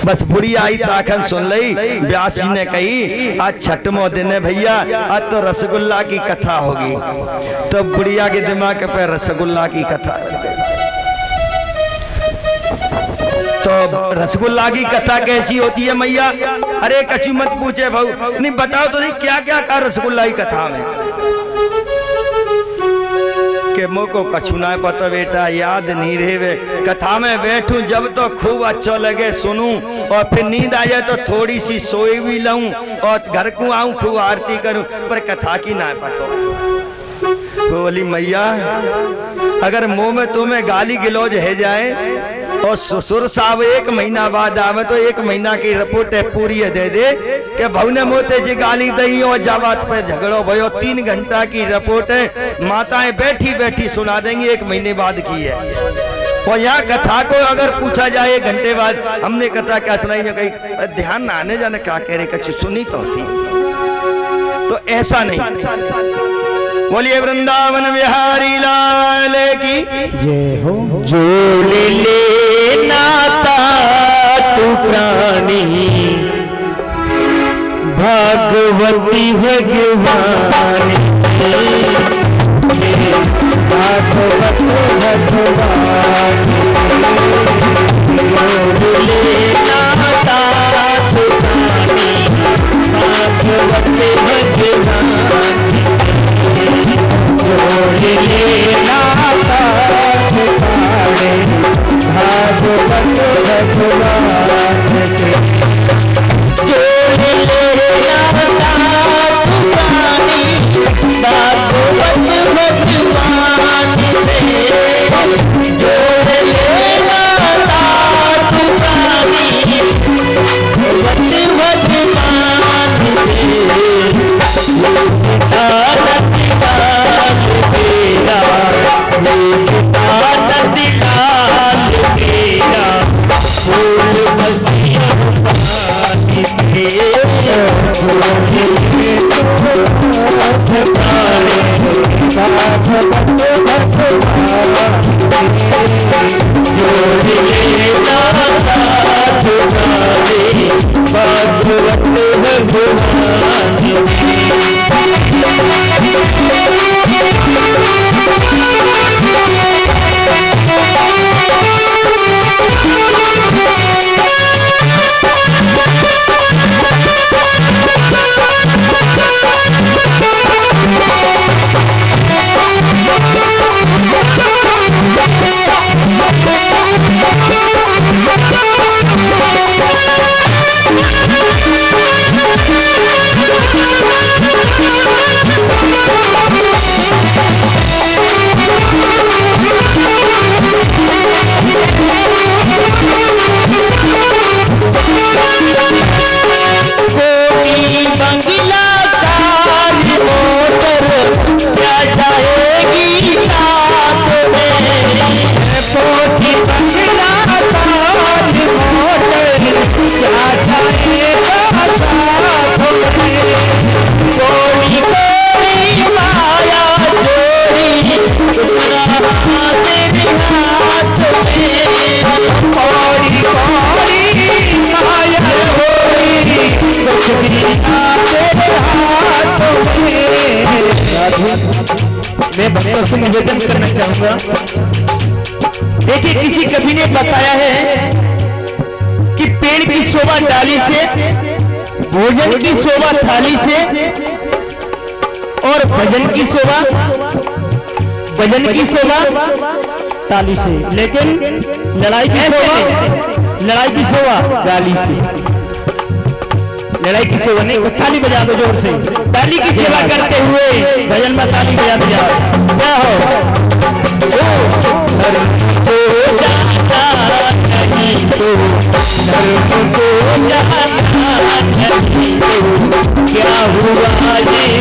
बस बुढ़िया आई ताखन सुन लई। व्यास जी ने कही आज छठमो दिन है भैया, आज तो रसगुल्ला की कथा होगी। तो बुढ़िया के दिमाग पे रसगुल्ला की कथा। तो रसगुल्ला की कथा कैसी होती है मैया? अरे कछु मत पूछे भाऊ, नहीं बताओ तो नहीं क्या क्या कहा रसगुल्ला की कथा में के मोको कछु ना पता बेटा, याद नहीं रहे वे। कथा में बैठूं जब तो खूब अच्छा लगे सुनूं, और फिर नींद आ जाए तो थोड़ी सी सोई भी लूं, और घर को आऊं खूब आरती करूं, पर कथा की ना पता। तो बोली मैया अगर मुंह में तुम्हें गाली गिलौज है जाए और ससुर साहब 1 महीना बाद आवे तो 1 महीना की रिपोर्ट पूरी दे दे कि भाऊ ने मोते जी गाली दई और जाबात पे झगड़ो भयो। 3 घंटा की रिपोर्ट माताएं बैठी बैठी सुना देंगी 1 महीने बाद की है। और यहाँ कथा को अगर पूछा जाए 1 घंटे बाद हमने कथा क्या सुनाई, कहीं ध्यान ना आने जाने क्या कह रहे, कुछ सुनी तो थी। तो ऐसा नहीं। बोलिए वृंदावन बिहारी लाल की जय हो। जो ले नाता तू प्राणी भगवती भगवान से, भागवत भगवान जो ले नाता तू प्राणी भागवत भगवान जोड़ लेना भागवत भगवान से, जोड़ लेना पुरानी भागवत भगवान से, जोड़ लेना पुरानी भागवत भगवान मैं भक्तों से निवेदन करना चाहूंगा। देखिए किसी कवि ने बताया है कि पेड़ की शोभा डाली से, भोजन की शोभा थाली से, और भजन की शोभा ताली से, लेकिन लड़ाई की शोभा गाली से। लड़ाई की सेवा नहीं, ताली बजा दो जोर से। ताली की सेवा करते हुए भजन में ताली बजा बजा क्या हो। क्या हुआ ये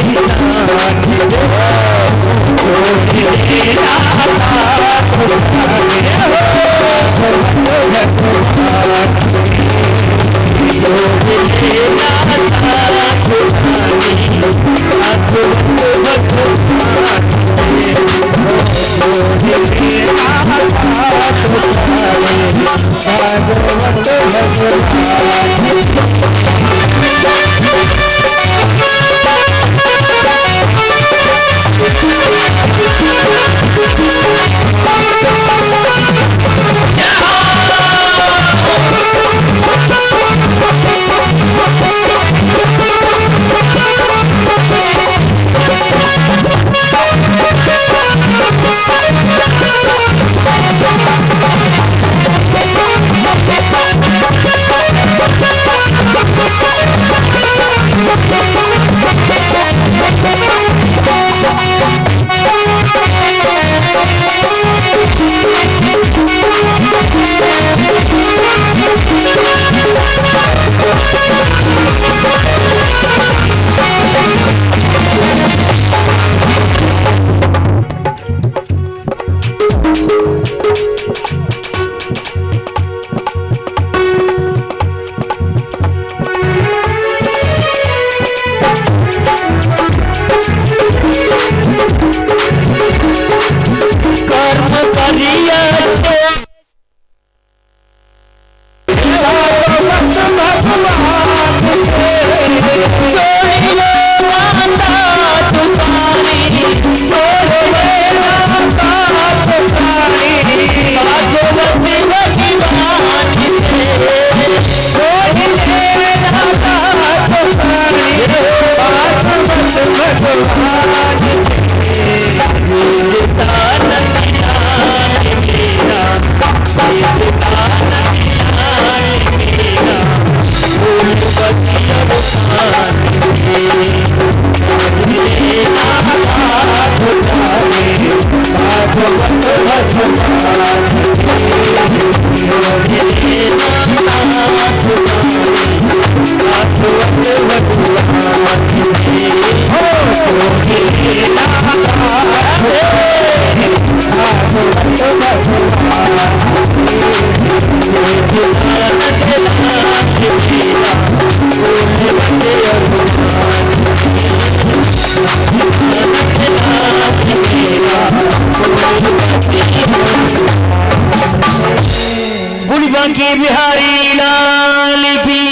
बांके बिहारी लाल की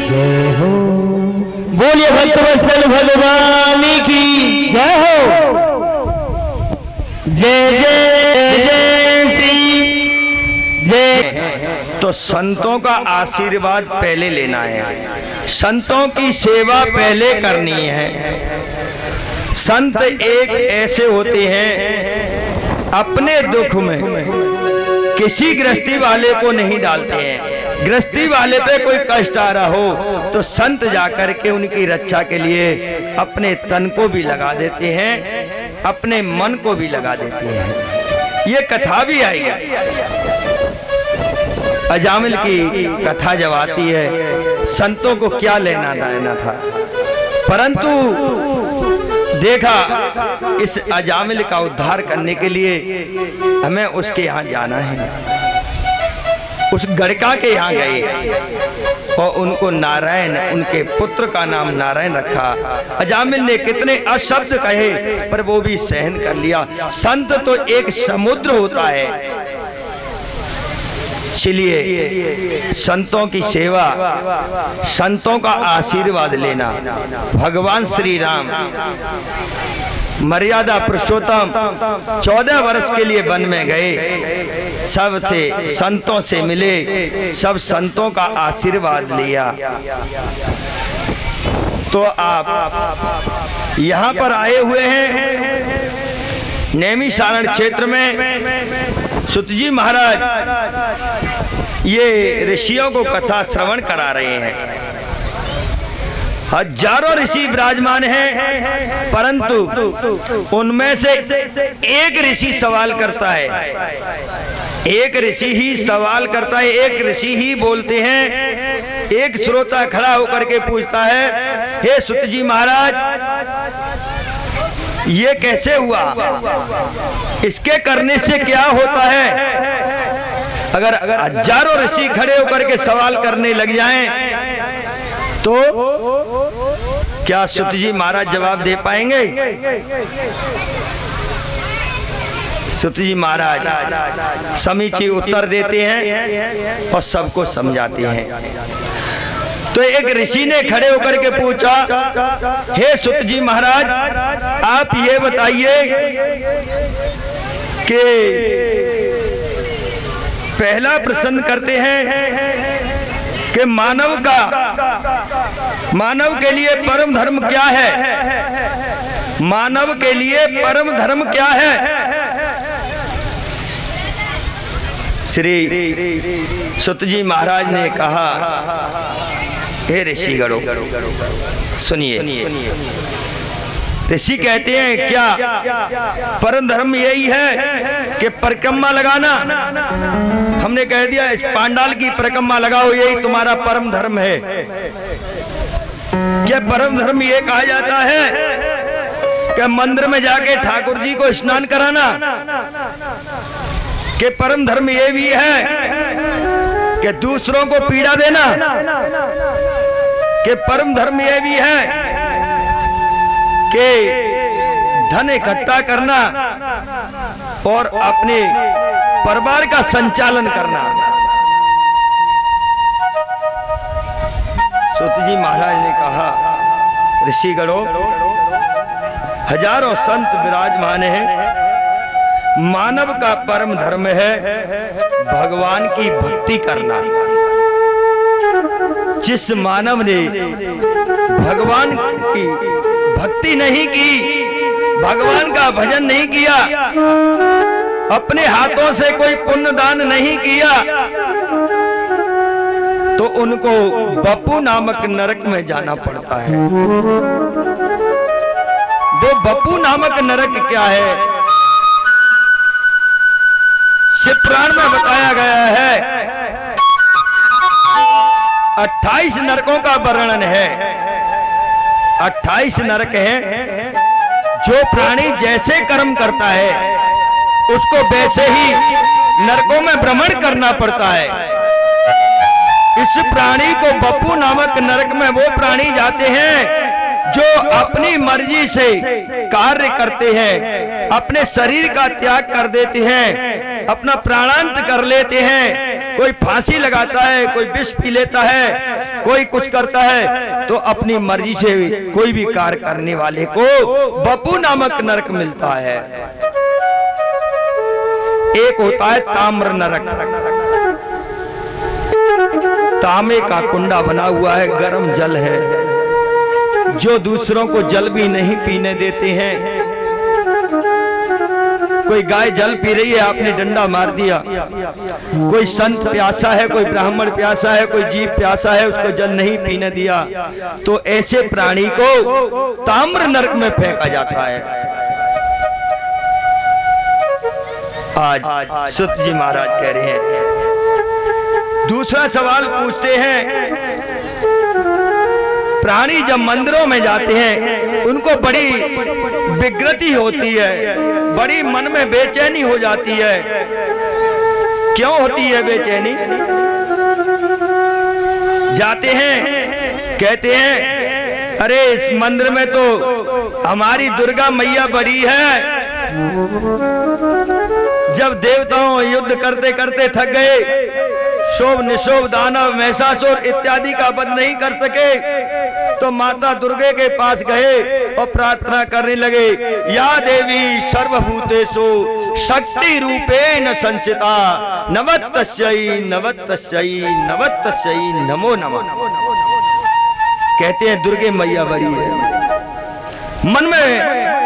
जय हो। बोलिए भक्तवत्सल भगवान की जय हो। जय जय जय श्री जय। तो संतों का आशीर्वाद पहले लेना है, संतों की सेवा पहले करनी है। संत एक ऐसे होते हैं अपने दुख में किसी गृहस्थी वाले को नहीं डालते हैं। गृहस्थी वाले पे कोई कष्ट आ रहा हो तो संत जाकर के उनकी रक्षा के लिए अपने तन को भी लगा देते हैं, अपने मन को भी लगा देते हैं। ये कथा भी आएगी, अजामिल की कथा जब आती है, संतों को क्या लेना देना था, परंतु देखा इस अजामिल का उद्धार करने के लिए हमें उसके यहाँ जाना है। उस गड़का के यहाँ गए और उनको नारायण, उनके पुत्र का नाम नारायण रखा। अजामिल ने कितने अशब्द कहे पर वो भी सहन कर लिया। संत तो एक समुद्र होता है, इसलिए संतों की सेवा, संतों का आशीर्वाद लेना। भगवान श्री राम मर्यादा पुरुषोत्तम 14 वर्ष के लिए वन में गए, सबसे संतों से मिले, सब संतों का आशीर्वाद लिया। तो आप यहाँ पर आए हुए हैं नैमिषारण्य क्षेत्र में। सुतजी महाराज ये ऋषियों को कथा श्रवण करा रहे हैं। हजारों ऋषि विराजमान हैं, परंतु उनमें से एक ऋषि सवाल करता है, एक ऋषि ही सवाल करता है, एक ऋषि ही बोलते हैं। एक श्रोता खड़ा होकर के पूछता है, हे सुतजी महाराज ये कैसे हुआ, इसके करने से क्या होता है? अगर हजारों ऋषि खड़े होकर के सवाल करने लग जाएं तो क्या सुतजी महाराज जवाब दे पाएंगे? सुतजी महाराज समीची उत्तर देते हैं और सबको समझाते हैं। तो एक ऋषि ने खड़े होकर के पूछा, हे सुत जी महाराज, आप ये बताइए कि पहला प्रश्न करते हैं कि मानव के लिए परम धर्म क्या है? मानव के लिए परम धर्म क्या है? श्री सुत जी महाराज ने कहा, हे ऋषिगणों सुनिए। ऋषि कहते हैं क्या परम धर्म यही है कि परिक्रमा लगाना? हमने कह दिया इस पांडाल की परिक्रमा लगाओ, यही तुम्हारा परम धर्म है। क्या परम धर्म ये कहा जाता है कि मंदिर में जाके ठाकुर जी को स्नान कराना? कि परम धर्म ये भी है कि दूसरों को पीड़ा देना? कि परम धर्म ये भी है कि धन इकट्ठा करना और अपने परिवार का संचालन करना? सुत जी महाराज ने कहा, ऋषिगणों, हजारों संत विराजमान हैं, मानव का परम धर्म है भगवान की भक्ति करना। जिस मानव ने भगवान की भक्ति नहीं की, भगवान का भजन नहीं किया, अपने हाथों से कोई पुण्य दान नहीं किया, तो उनको बपू नामक नरक में जाना पड़ता है। वो बपू नामक नरक क्या है? शिव पुराण में बताया गया है, 28 नरकों का वर्णन है। 28 नरक हैं। जो प्राणी जैसे कर्म करता है उसको वैसे ही नरकों में भ्रमण करना पड़ता है। इस प्राणी को बपू नामक नरक में वो प्राणी जाते हैं जो अपनी मर्जी से कार्य करते हैं, अपने शरीर का त्याग कर देते हैं, अपना प्राणांत कर लेते हैं। कोई फांसी लगाता है, कोई विष पी लेता है, कोई कुछ करता है। तो अपनी मर्जी से कोई भी कार्य करने वाले को बपू नामक नरक मिलता है। एक होता है ताम्र नरक, तांबे का कुंडा बना हुआ है, गर्म जल है, जो दूसरों को जल भी नहीं पीने देते हैं। कोई गाय जल पी रही है, आपने डंडा मार दिया। कोई संत प्यासा है, कोई ब्राह्मण प्यासा है, कोई जीव प्यासा है, उसको जल नहीं पीने दिया, तो ऐसे प्राणी को ताम्र नरक में फेंका जाता है। आज सुत जी महाराज कह रहे हैं। दूसरा सवाल पूछते हैं, प्राणी जब मंदिरों में जाते हैं उनको बड़ी विकृति होती है, बड़ी मन में बेचैनी हो जाती है। क्यों होती है बेचैनी? जाते हैं, कहते हैं अरे इस मंदिर में तो हमारी दुर्गा मैया बड़ी है। जब देवताओं युद्ध करते करते थक गए, शोभ निशोभ दानव महिषासुर इत्यादि का वध नहीं कर सके, तो माता दुर्गे के पास गए और प्रार्थना करने लगे, या देवी सर्वभूतेषु शक्ति रूपेण संचिता नवत्तस्यै नवत्तस्यै नवत्तस्यै नमो नमः। कहते हैं दुर्गे मैया बड़ी है। मन में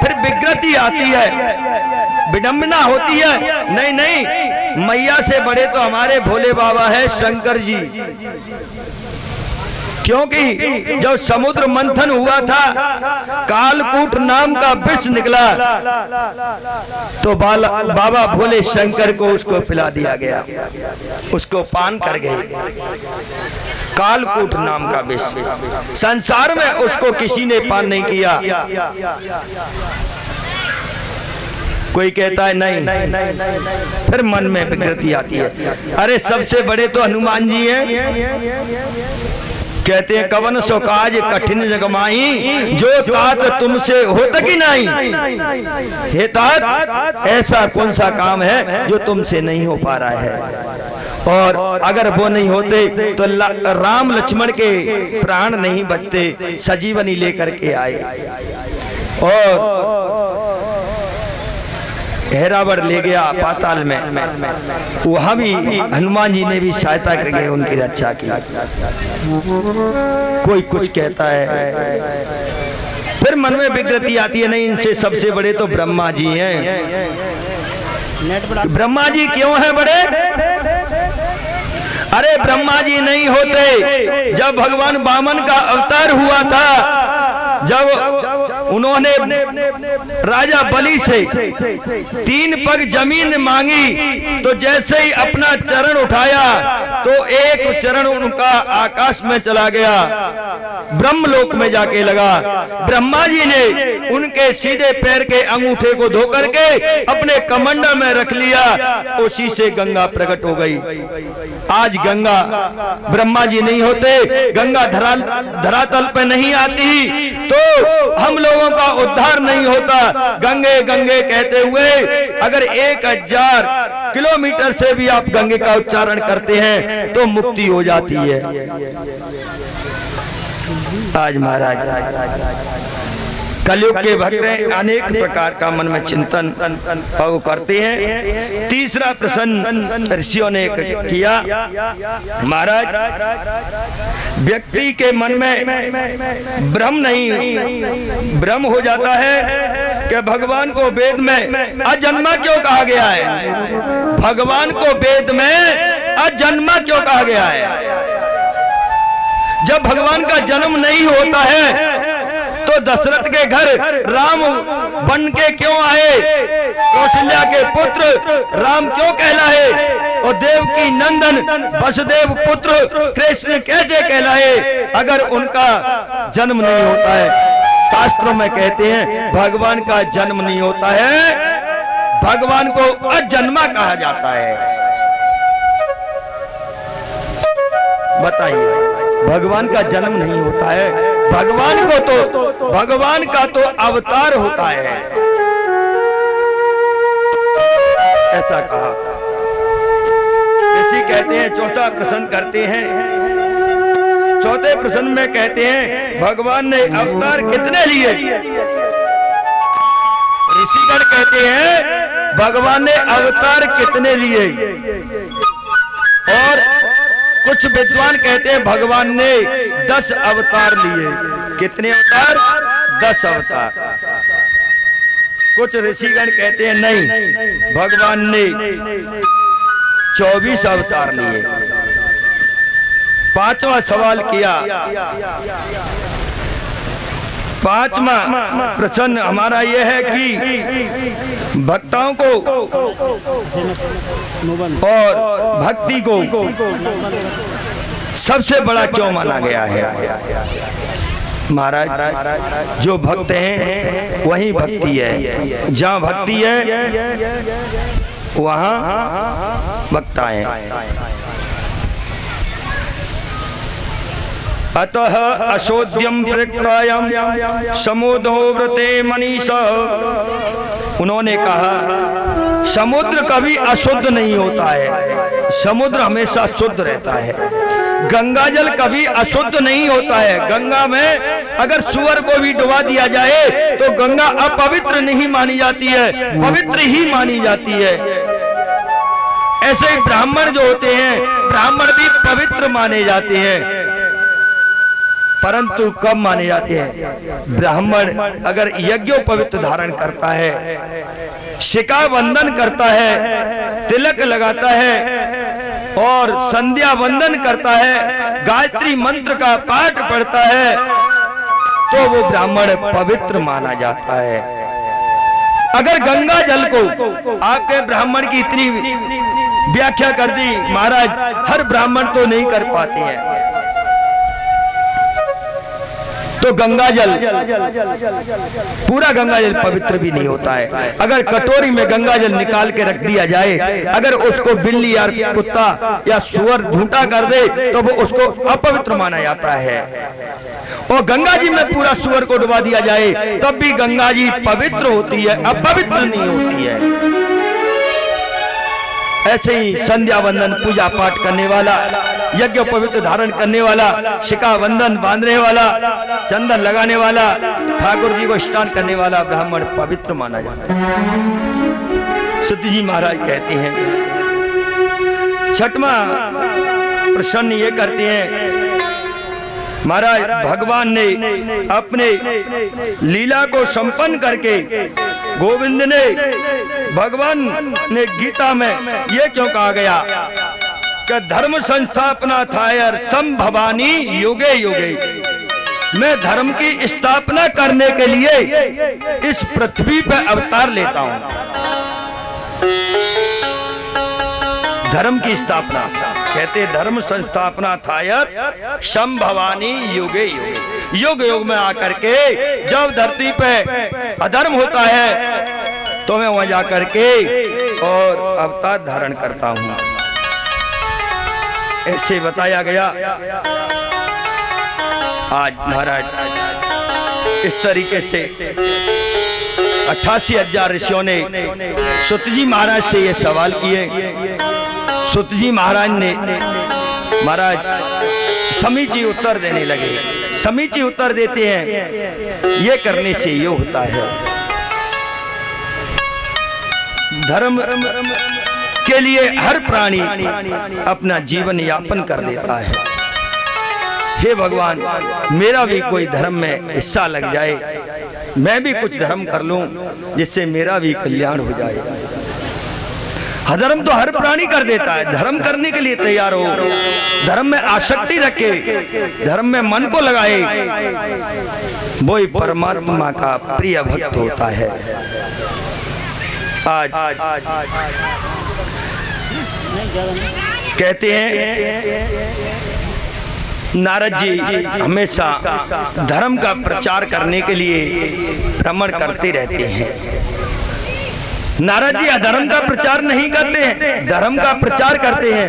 फिर विकृति आती है, विडंबना होती है, नहीं नहीं, मैया से बड़े तो हमारे भोले बाबा है शंकर जी। क्योंकि जब समुद्र मंथन हुआ था, कालकूट नाम का विष निकला, तो बाबा भोले शंकर को उसको पिला दिया गया, उसको पान कर गए। कालकूट नाम का विष, संसार में उसको किसी ने पान नहीं किया। कोई कहता है नहीं, फिर मन में विकृति आती है। अरे सबसे बड़े तो हनुमान जी हैं। कहते हैं कवन सो काज कठिन जगमाई, जो तात तुमसे होता कि नहीं। हे तात, ऐसा कौन सा काम है जो तुमसे नहीं हो पा रहा है। और अगर वो नहीं होते तो राम लक्ष्मण के प्राण नहीं बचते, सजीवनी लेकर के आए और हेरावर ले गया पाताल में। वहां भी हनुमान जी ने भी सहायता करके उनकी रक्षा की। कोई कुछ कहता है, फिर मन में विकृति आती है, नहीं इनसे सबसे बड़े तो ब्रह्मा जी हैं। ब्रह्मा जी क्यों है बड़े? अरे ब्रह्मा जी नहीं होते, जब भगवान वामन का अवतार हुआ था, जब उन्होंने राजा बलि से 3 पग जमीन मांगी, तो जैसे ही अपना चरण उठाया तो एक चरण उनका आकाश में चला गया, ब्रह्मलोक में जाके लगा। ब्रह्मा जी ने उनके सीधे पैर के अंगूठे को धो करके अपने कमंडल में रख लिया, उसी से गंगा प्रकट हो गई। आज गंगा, ब्रह्मा जी नहीं होते, गंगा धरातल पे नहीं आती तो हम लोगों का उद्धार नहीं होता। गंगे गंगे कहते हुए अगर 1000 किलोमीटर से भी आप गंगे का उच्चारण करते हैं तो मुक्ति हो जाती है। आज महाराज कलयुग के भक्त अनेक प्रकार का मन में चिंतन करते हैं। तीसरा प्रश्न ऋषियों ने किया, महाराज व्यक्ति के मन में भ्रम हो जाता है कि भगवान को वेद में अजन्मा क्यों कहा गया है? भगवान को वेद में अजन्मा क्यों कहा गया है? जब भगवान का जन्म नहीं होता है तो दशरथ के घर राम बन के क्यों आए? कौशल्या के पुत्र राम क्यों कहलाए? और देवकी नंदन वसुदेव पुत्र कृष्ण कैसे कहलाए अगर उनका जन्म नहीं होता है? शास्त्रों में कहते हैं भगवान का जन्म नहीं होता है, भगवान को अजन्मा कहा जाता है। बताइए, भगवान का जन्म नहीं होता है, भगवान का तो अवतार होता है, ऐसा कहा। इसी कहते हैं, चौथा प्रश्न करते हैं। चौथे प्रश्न में कहते हैं भगवान ने अवतार कितने लिए? ऋषिगण कहते हैं भगवान ने अवतार कितने लिए? और कुछ विद्वान कहते हैं भगवान ने 10 अवतार लिए। कितने अवतार? 10 अवतार। कुछ ऋषिगण कहते हैं नहीं, भगवान ने 24 अवतार लिए। 5वां सवाल किया, 5वां प्रश्न हमारा यह है कि भक्तों को और भक्ति को सबसे बड़ा क्यों माना गया है? महाराज जो भक्त हैं वही भक्ति है, जहाँ भक्ति है वहाँ भक्ता है। अतः अशोध्यम प्रक्तायम समुद्रो व्रते मनीषा। उन्होंने कहा समुद्र कभी अशुद्ध नहीं होता है, समुद्र हमेशा शुद्ध रहता है। गंगा जल कभी अशुद्ध नहीं होता है, गंगा में अगर सुअर को भी डुबा दिया जाए तो गंगा अपवित्र नहीं मानी जाती है, पवित्र ही मानी जाती है। ऐसे ही ब्राह्मण जो होते हैं, ब्राह्मण भी पवित्र माने जाते हैं, परंतु कब माने जाते हैं? ब्राह्मण अगर यज्ञोपवीत धारण करता है, शिखा बंधन करता है, तिलक लगाता है और संध्या वंदन करता है, गायत्री मंत्र का पाठ पढ़ता है, तो वो ब्राह्मण पवित्र माना जाता है। अगर गंगा जल को आपके ब्राह्मण की इतनी व्याख्या कर दी, महाराज हर ब्राह्मण तो नहीं कर पाते हैं, तो गंगा जल, पूरा गंगा जल पवित्र भी नहीं होता है। अगर कटोरी में गंगा जल निकाल के रख दिया जाए, अगर उसको बिल्ली या कुत्ता या सुअर झूठा कर दे तो वो उसको अपवित्र माना जाता है। और गंगा जी में पूरा सुअर को डुबा दिया जाए तब भी गंगा जी पवित्र होती है, अपवित्र नहीं होती है। ऐसे ही संध्या वंदन पूजा पाठ करने वाला, यज्ञ पवित्र धारण करने वाला, शिखा बंधन बांधने वाला, चंदन लगाने वाला, ठाकुर जी को स्नान करने वाला ब्राह्मण पवित्र माना जाता है। सूत जी महाराज कहते हैं, छठवां प्रश्न ये करते हैं, महाराज भगवान ने अपने लीला को संपन्न करके गोविंद ने भगवान ने गीता में ये क्यों कहा गया कि धर्म संस्थापना थायर संभवानी युगे युगे, मैं धर्म की स्थापना करने के लिए इस पृथ्वी पर अवतार लेता हूं। धर्म की स्थापना कहते धर्म संस्थापना थायर संभवानी युगे युगे, युग युग में आकर के जब धरती पे अधर्म होता है तो मैं वहां जाकर के और अवतार धारण करता हूं, ऐसे बताया गया। आज महाराज इस तरीके से 88,000 ऋषियों ने सूत जी महाराज से ये सवाल किए। सूत जी महाराज ने महाराज समीची उत्तर देने लगे। समीची उत्तर देते हैं, ये करने से ये होता है, धर्म के लिए हर प्राणी अपना जीवन यापन कर देता है। हे भगवान, मेरा भी कोई धर्म में हिस्सा लग जाए, मैं भी कुछ धर्म कर लूं जिससे मेरा भी कल्याण हो जाए। अधर्म तो हर प्राणी कर देता है, धर्म करने के लिए तैयार हो, धर्म में आसक्ति रखे, धर्म में मन को लगाए, वो ही परमात्मा का प्रिय भक्त होता है। आज कहते हैं नारद जी हमेशा धर्म का प्रचार करने के लिए भ्रमण करते रहते हैं। नारद जी अधर्म का प्रचार नहीं करते हैं, धर्म का प्रचार करते हैं।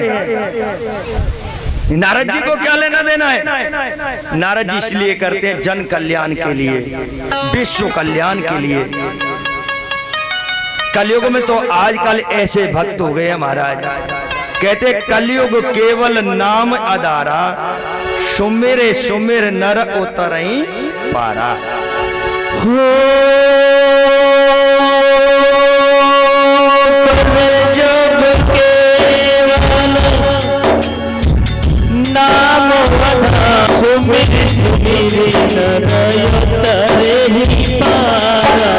नारद जी को क्या लेना देना है? नारद जी इसलिए करते हैं जन कल्याण के लिए, विश्व कल्याण के लिए। कलयुग में तो आजकल ऐसे भक्त हो गए हैं महाराज, कहते कलयुग केवल नाम आधारा, सुमेरे सुमेर नर उतरई पारा। जब केवल नाम आधारा, सुमेरे सुमेर नर उतरई पारा।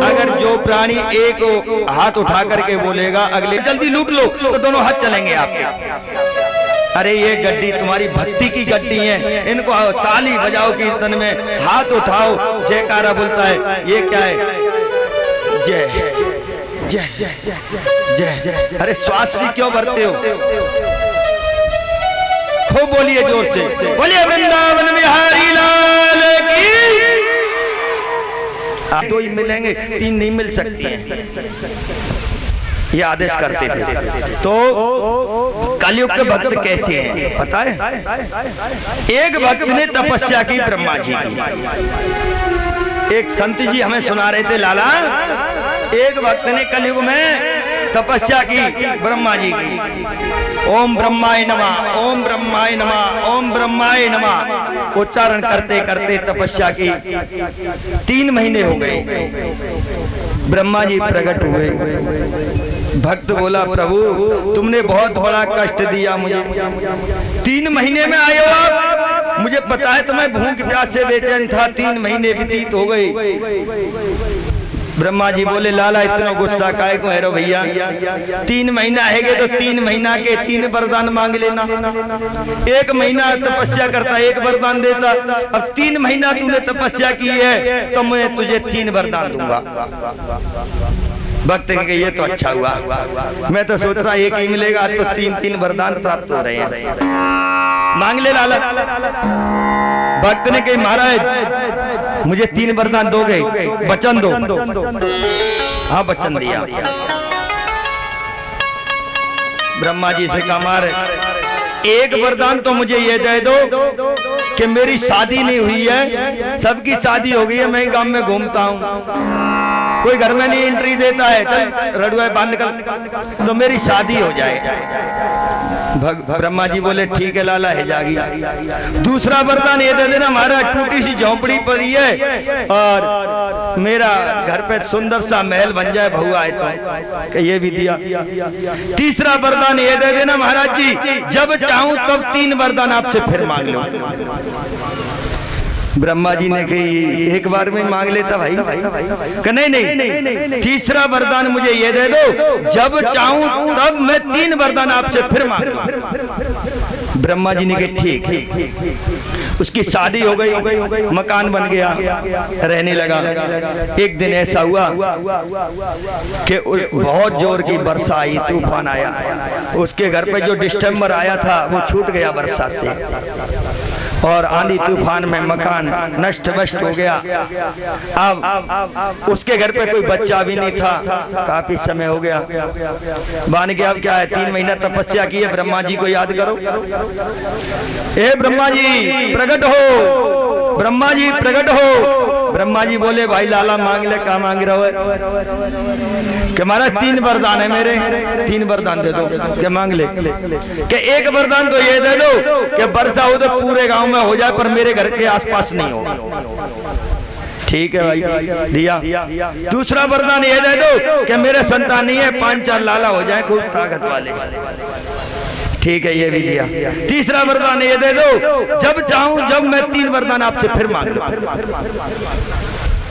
अगर जो प्राणी एक हाथ उठा करके बोलेगा अगले जल्दी लूट लो, तो दोनों हाथ चलेंगे आपके। अरे ये गड्डी तुम्हारी भक्ति की गड्डी है, इनको ताली बजाओ, कीर्तन में हाथ उठाओ, जयकारा बोलता है, ये क्या है? जय जय जय जय। अरे श्वास से क्यों भरते हो? खूब बोलिए जोर से, बोलिए वृंदावन बिहारी लाल की। दो ही मिलेंगे, तीन नहीं मिल सकती हैं, ये आदेश करते थे। तो कलयुग के भक्त कैसे हैं पता है? एक भक्त ने तपस्या की ब्रह्मा जी की। एक संत जी हमें सुना रहे थे, लाला एक भक्त ने कलयुग में तपस्या की ब्रह्मा जी की। ओम ब्रह्माय नमः, ओम ब्रह्माय नमः, ओम ब्रह्माय नमः उच्चारण करते करते तपस्या की 3 महीने हो गए। ब्रह्मा जी प्रकट हुए। भक्त बोला, प्रभु तुमने बहुत बड़ा कष्ट दिया मुझे, 3 महीने में आए हो आप, मुझे पता है तुम्हें भूख प्यास से बेचैन था, 3 महीने व्यतीत हो गए। ब्रह्मा जी बोले लाला इतना गुस्सा काहे को है रो भैया, 3 महीना हैगे तो 3 महीना के 3 वरदान मांग लेना। 1 महीना तपस्या करता 1 वरदान देता, अब 3 महीना तूने तपस्या की है तो मैं तुझे 3 वरदान दूंगा। भक्त ने कहा ये तो अच्छा हुआ, मैं तो सोच रहा 1 ही मिलेगा, तो 3-3 वरदान प्राप्त हो रहे हैं। मांग ले लाला। भक्त ने कही महाराज मुझे 3 वरदान दोगे, वचन दो। हाँ वचन दिया। ब्रह्मा जी से कहा महाराज 1 वरदान तो मुझे ये दे दो कि मेरी शादी नहीं हुई है, सबकी शादी हो गई है, मैं गांव में घूमता हूँ, कोई घर में नहीं एंट्री देता है, चल रडुआ बाहर निकल, तो मेरी शादी हो जाए। ब्रह्मा जी बोले ठीक है लाला है जागी। दूसरा वरदान ये दे देना महाराज टूटी सी झोंपड़ी पड़ी है और मेरा घर पे सुंदर सा महल बन जाए बहू आए तो, ये भी दिया। तीसरा वरदान ये दे देना महाराज जी जब चाहूं तब 3 वरदान आपसे फिर मांग लो। ब्रह्मा जी ने कही 1 बार में मांग लेता भाई, नहीं, तीसरा वरदान मुझे ये दे दो जब चाहूं तब मैं 3 वरदान आपसे फिर मांग लूं। ब्रह्मा जी ने कही ठीक। उसकी शादी हो गई, मकान बन गया, रहने लगा। एक दिन ऐसा हुआ कि बहुत जोर की वर्षा आई, तूफान आया, उसके घर पे जो डिस्टेम्बर आया था वो छूट गया वर्षा से और आंधी तूफान में मकान नष्ट वष्ट हो गया। अब उसके घर पे कोई बच्चा भी नहीं था, काफी समय हो गया। बान के अब क्या है 3 महीना तपस्या की है, ब्रह्मा जी को याद करो। ए ब्रह्मा जी प्रकट हो, ब्रह्मा जी प्रकट हो। ब्रह्मा जी बोले भाई लाला मांग ले, क्या मांग रहे हो? कि महाराज 3 वरदान है मेरे, 3 वरदान दे दो। क्या मांग ले? कि 1 वरदान तो ये दे दो कि वर्षा हो तो पूरे गांव में हो जाए पर मेरे घर के आसपास नहीं हो। ठीक है भाई दिया। दूसरा वरदान ये दे दो कि मेरे संतान नहीं है, 5-4 लाला हो जाए खूब ताकत वाले। ठीक है ये भी दिया। तीसरा वरदान ये दे दो जब चाहूं जब मैं 3 वरदान आपसे फिर मांग लूं।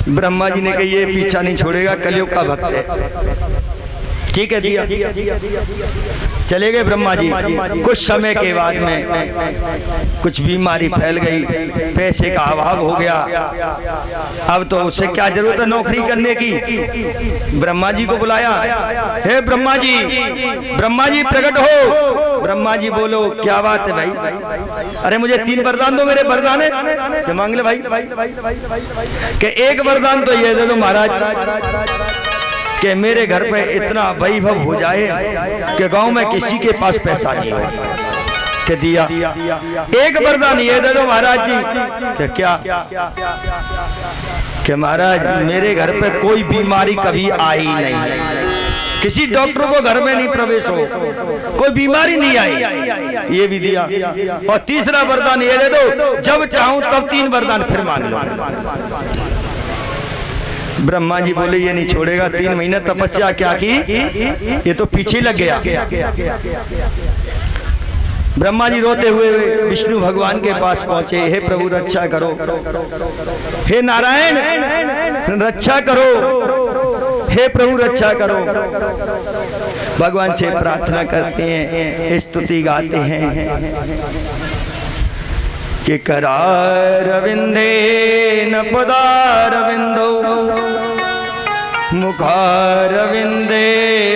ब्रह्मा जी ने कहा ये पीछा नहीं छोड़ेगा, कलयुग का भक्त है। ठीक है दिया। चले गए ब्रह्मा जी। कुछ समय के बाद में कुछ बीमारी फैल गई, पैसे का अभाव हो गया। अब तो उससे क्या जरूरत है नौकरी करने की। ब्रह्मा जी को बुलाया, हे ब्रह्मा जी प्रकट हो। ब्रह्मा जी बोलो क्या बात है भाई? अरे मुझे 3 वरदान दो, मेरे वरदान है, मांग ले भाई। कि 1 वरदान तो ये दे दो महाराज कि मेरे घर पे इतना वैभव हो जाए कि गांव में किसी के पास पैसा नहीं हो। कि दिया। 1 वरदान ये दे दो महाराज जी। कि क्या? कि महाराज मेरे घर पे कोई बीमारी कभी आई नहीं, किसी डॉक्टर को घर में नहीं प्रवेश हो, कोई बीमारी नहीं आई, ये भी दिया। और तीसरा वरदान ये दे दो जब चाहूं तब 3 वरदान फिर मांग लो। ब्रह्मा जी बोले ये नहीं छोड़ेगा। 3 महीने तपस्या क्या की, ये तो पीछे लग गया। ब्रह्मा जी रोते हुए विष्णु भगवान के पास पहुंचे, हे प्रभु रक्षा करो, हे नारायण रक्षा करो, हे प्रभु रक्षा करो। भगवान से प्रार्थना करते हैं, स्तुति गाते हैं कि करारविंदे न पदारविंदो मुखारविंदे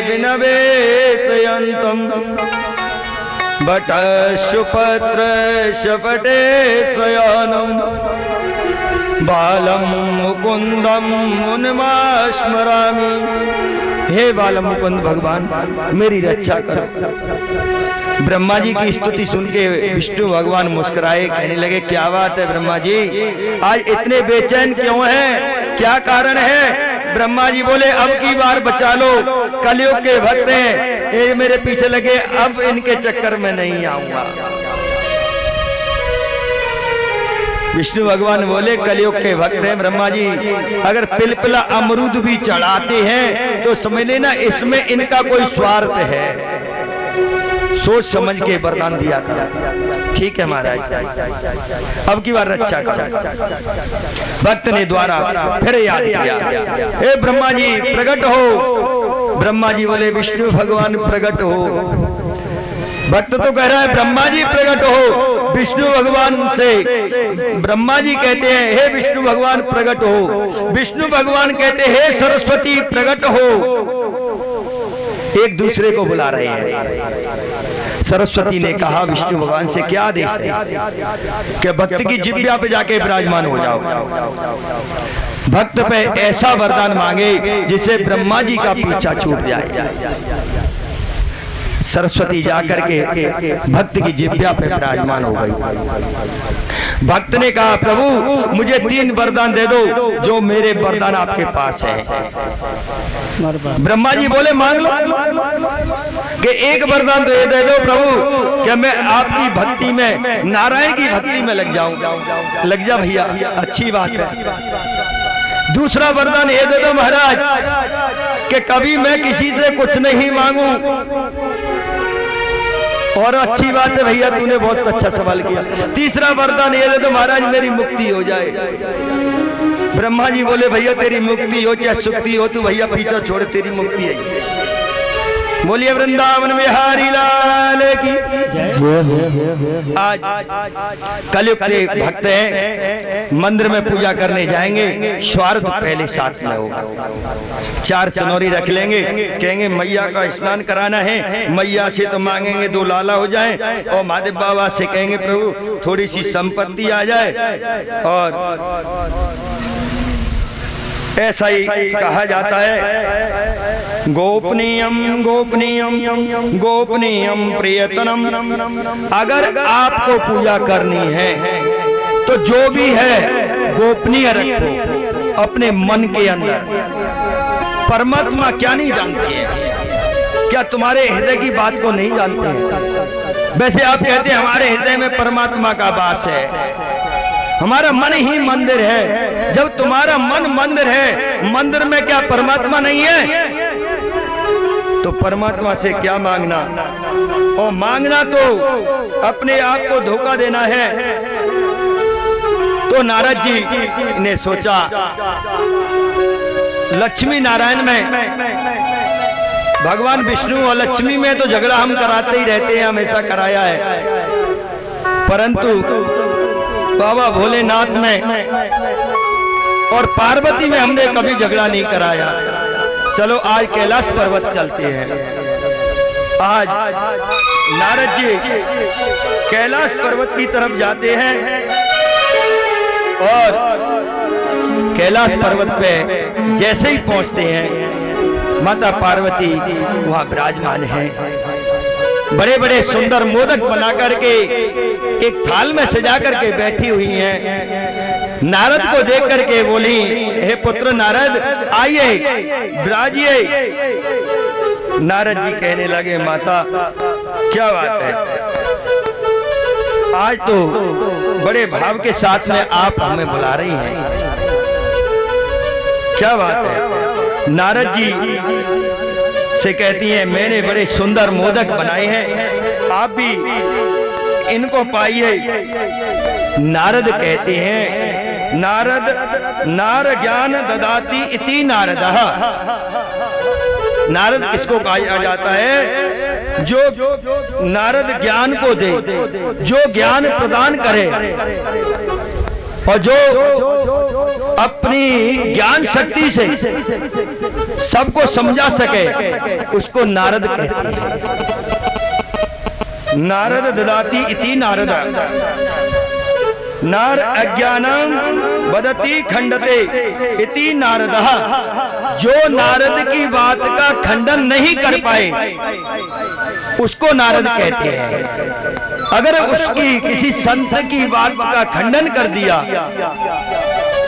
विनवेशयन्तम् बटशुपत्र शपटे शयनम् बालम मुकुंदम मुनिमास्मरामि। हे बालम मुकुंद भगवान मेरी रक्षा करो। ब्रह्मा जी की स्तुति सुन के विष्णु भगवान मुस्कुराए, कहने लगे क्या बात है ब्रह्मा जी, आज इतने बेचैन क्यों हैं, क्या कारण है? ब्रह्मा जी बोले अब की बार बचा लो, कलयुग के भक्त हैं, ये मेरे पीछे लगे, अब इनके चक्कर में नहीं आऊंगा। विष्णु भगवान बोले कलयुग के भक्त हैं ब्रह्मा जी, अगर पिलपिला अमरूद भी चढ़ाते हैं तो समझ लेना इसमें इनका कोई स्वार्थ है। सोच समझ के वरदान दिया करो। ठीक है महाराज, अब की बार रक्षा करो। भक्त ने द्वारा फिर याद किया, हे ब्रह्मा जी प्रकट हो। ब्रह्मा जी बोले विष्णु भगवान प्रकट हो। भक्त तो कह रहा है ब्रह्मा जी प्रकट हो, विष्णु भगवान से ब्रह्मा जी कहते हैं हे विष्णु भगवान प्रकट हो, विष्णु भगवान कहते हैं हे सरस्वती प्रकट हो। एक दूसरे को बुला रहे हैं। सरस्वती ने कहा विष्णु भगवान से क्या आदेश है कि भक्त की जिह्वा पे जाके विराजमान हो जाओ। भक्त पे ऐसा वरदान मांगे जिसे ब्रह्मा जी का पीछा छूट जाए। सरस्वती जाकर के भक्त की जिह्वा पे विराजमान हो गई। भक्त ने कहा प्रभु मुझे 3 वरदान दे दो जो मेरे वरदान आपके पास है। ब्रह्मा जी बोले मांग लो। कि एक वरदान तो ये दे दो प्रभु कि मैं आपकी भक्ति में, नारायण की भक्ति में लग जाऊं। लग जा भैया, अच्छी बात है। दूसरा वरदान ये दे दो महाराज कि कभी मैं किसी से कुछ नहीं मांगू। और अच्छी बात है भैया, तूने बहुत अच्छा सवाल किया। तीसरा वरदान ये दे दो महाराज मेरी मुक्ति हो जाए। ब्रह्मा जी बोले भैया तेरी मुक्ति हो चाहे सुक्ति हो, तू भैया पीछा छोड़, तेरी मुक्ति है। बोलिए वृंदावन बिहारी लाल की। आज कलयुग के भक्त हैं, मंदिर में पूजा करने जाएंगे, स्वार्थ पहले साथ में होगा। 4 चनौरी रख लेंगे, कहेंगे मैया का स्नान कराना है, मैया से तो मांगेंगे 2 लाला हो जाए, और महादेव बाबा से कहेंगे प्रभु थोड़ी सी संपत्ति आ जाए। और ऐसा ही कहा जाता है गोपनीयम गोपनीयम गोपनीयम प्रियतनम। अगर आपको पूजा करनी है तो जो भी है गोपनीय रखो अपने मन के अंदर। परमात्मा क्या नहीं जानते हैं? क्या तुम्हारे हृदय की बात को नहीं जानते हैं? वैसे आप कहते हैं हमारे हृदय में परमात्मा का वास है, हमारा मन ही मंदिर है। जब तुम्हारा मन मंदिर है, मंदिर में क्या परमात्मा नहीं है? तो परमात्मा से क्या मांगना? और मांगना तो अपने आप को धोखा देना है। तो नारद जी ने सोचा लक्ष्मी नारायण में, भगवान विष्णु और लक्ष्मी में तो झगड़ा हम कराते ही रहते हैं, हमेशा कराया है, परंतु बाबा भोलेनाथ में और पार्वती में हमने कभी झगड़ा नहीं कराया। चलो आज कैलाश पर्वत चलते हैं। आज नारद जी कैलाश पर्वत की तरफ जाते हैं और कैलाश पर्वत पे जैसे ही पहुंचते हैं माता पार्वती वहां विराजमान है। बड़े बड़े सुंदर मोदक बना करके एक थाल में सजा करके बैठी हुई हैं। नारद को देख करके बोली हे पुत्र नारद आइए विराजिए। नारद जी कहने लगे माता क्या बात है, आज तो बड़े भाव के साथ में आप हमें बुला रही हैं, क्या बात है? नारद जी से कहती हैं मैंने बड़े सुंदर मोदक बनाए हैं, आप भी इनको पाइए। नारद कहते हैं नारद नार ज्ञान ददाति इति नारदः। नारद किसको कहा जाता है? जो नारद ज्ञान को दे, जो ज्ञान प्रदान करे और जो अपनी ज्ञान शक्ति से सबको समझा सके उसको नारद कहते हैं। नारद ददाति इति नारद। नार अज्ञानम वदति खंडते इति नारदः। जो नारद की बात का खंडन नहीं कर पाए उसको नारद कहते हैं। अगर उसकी किसी संत की बात का खंडन कर दिया,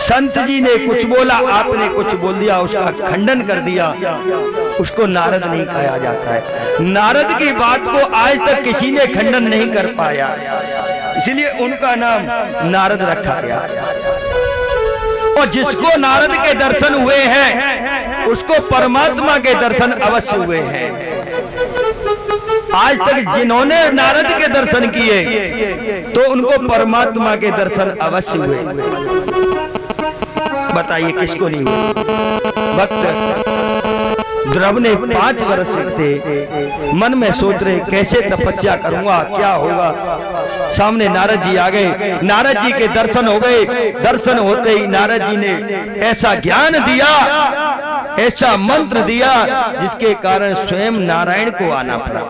संत जी ने कुछ बोला आपने कुछ बोल दिया, उसका खंडन कर दिया, उसको नारद नहीं कहा जाता है। नारद की बात को आज तक किसी ने खंडन नहीं कर पाया, इसलिए उनका नाम नारद रखा गया। और जिसको नारद के दर्शन हुए हैं उसको परमात्मा के दर्शन अवश्य हुए हैं। आज तक जिन्होंने नारद के दर्शन किए तो उनको परमात्मा के दर्शन अवश्य हुए। बताइए किसको नहीं हुए? भक्त ध्रुव ने 5 वर्ष थे, मन में सोच रहे कैसे तपस्या करूंगा, क्या होगा। सामने नारद जी आ गए, नारद जी के दर्शन हो गए। दर्शन होते ही नारद जी ने ऐसा ज्ञान दिया, ऐसा मंत्र दिया, जिसके कारण स्वयं नारायण को आना पड़ा।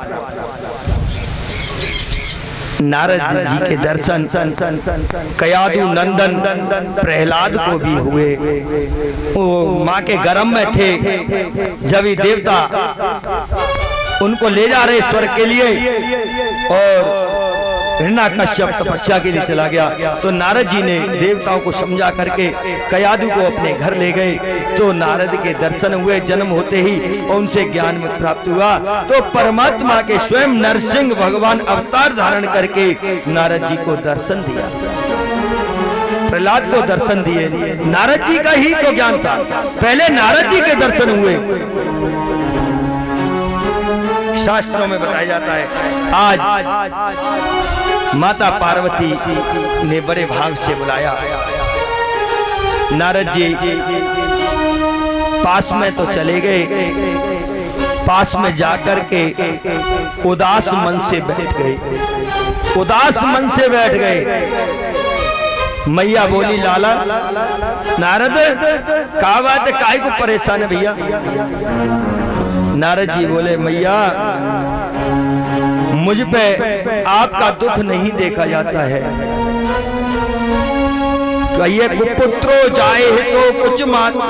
नारद जी के दर्शन कयादु नंदन प्रहलाद को भी हुए। वो माँ के गर्भ में थे, जब ही देवता उनको ले जा रहे स्वर्ग के लिए और हिरण्यकश्यप तपस्या के लिए चला गया, तो नारद जी ने देवताओं को समझा करके कयादु को अपने घर ले गए। तो नारद के दर्शन हुए जन्म होते ही, और उनसे ज्ञान में प्राप्त हुआ। तो परमात्मा के स्वयं नरसिंह भगवान अवतार धारण करके नारद जी को दर्शन दिया, प्रहलाद को दर्शन दिए। नारद जी का ही तो ज्ञान था, पहले नारद जी के दर्शन हुए। शास्त्रों में बताया जाता है, आज माता पार्वती ने बड़े भाव से बुलाया। नारद जी पास में तो चले गए, पास में जाकर के उदास मन से बैठ गए, उदास मन से बैठ गए। मैया बोली, लाला नारद क्या बात है, काहे को परेशान है भैया? नारद जी बोले, मैया मुझ पे आपका दुख नहीं देखा जाता है। कहिए कुपुत्रो जाए तो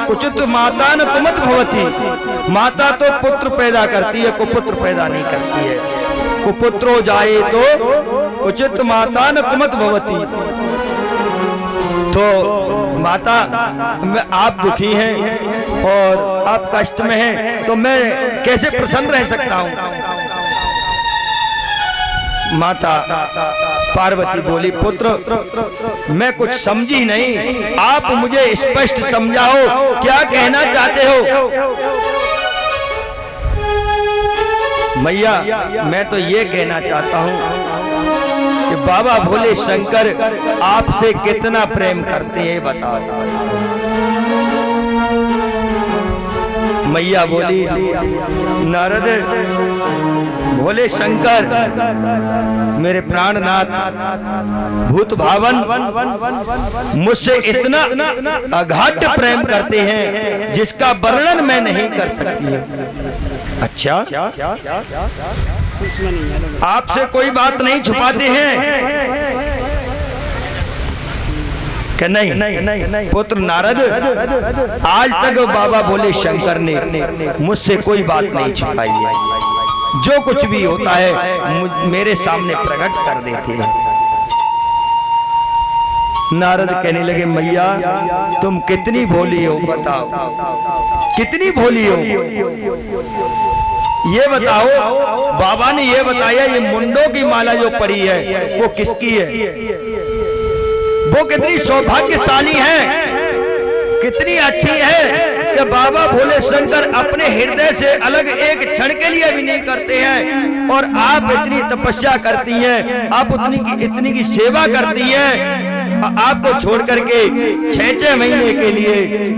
कुचित माता न कुमत भवती। माता तो पुत्र पैदा करती है, कुपुत्र पैदा नहीं करती है। कुपुत्रो जाए तो कुचित माता न कुमत भवती। तो माता आप दुखी हैं और आप कष्ट में हैं, तो मैं कैसे प्रसन्न रह सकता हूं? माता पार्वती बोली, पुत्र मैं कुछ समझी नहीं, आप मुझे स्पष्ट समझाओ, क्या कहना चाहते हो? मैया मैं तो ये कहना चाहता हूं कि बाबा भोले शंकर आपसे कितना प्रेम करते हैं, बताओ। मैया बोली, नारद भोले शंकर मेरे प्राणनाथ भूत भावन मुझसे इतना अगाध प्रेम करते हैं जिसका वर्णन मैं नहीं कर सकती। अच्छा, आपसे कोई बात नहीं छुपाते हैं कि नहीं? पुत्र नारद, आज तक बाबा भोले शंकर ने मुझसे कोई बात नहीं छुपाई है, जो कुछ भी होता है मेरे सामने प्रकट कर देते हैं। नारद कहने लगे, मैया तुम कितनी भोली हो, बताओ कितनी भोली हो, ये बताओ। बाबा ने ये बताया, ये मुंडों की माला जो पड़ी है वो किसकी है? वो कितनी सौभाग्यशाली है, कितनी अच्छी है कि बाबा भोले शंकर अपने हृदय से अलग एक क्षण के लिए भी नहीं करते हैं। और आप इतनी तपस्या करती हैं, आप इतनी की सेवा करती हैं, आपको छोड़ करके 6-6 महीने के लिए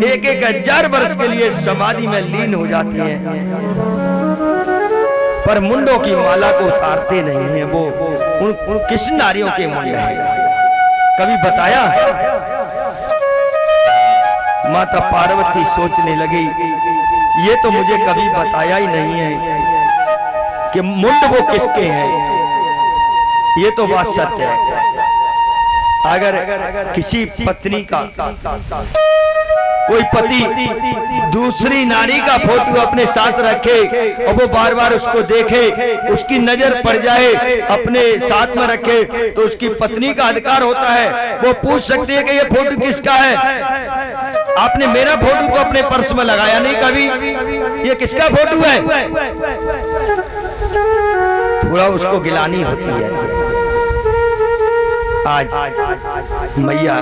1-1000 वर्ष के लिए समाधि में लीन हो जाती हैं, पर मुंडों की माला को उतारते नहीं है। वो उन किस नारियों के मुंड है, कभी बताया? माता पार्वती सोचने लगी, ये तो मुझे कभी बताया ही नहीं है कि मुंड वो किसके हैं। ये तो बात सत्य है। अगर किसी पत्नी का, कोई पति दूसरी नारी का फोटो अपने साथ रखे और वो बार बार उसको देखे, उसकी नजर पड़ जाए, अपने साथ में रखे, तो उसकी पत्नी का अधिकार होता है, वो पूछ सकती है कि ये फोटो किसका है? आपने मेरा फोटो तो अपने पर्स में लगाया नहीं कभी, ये किसका फोटो है? थोड़ा उसको गिलानी होती है। आज मैया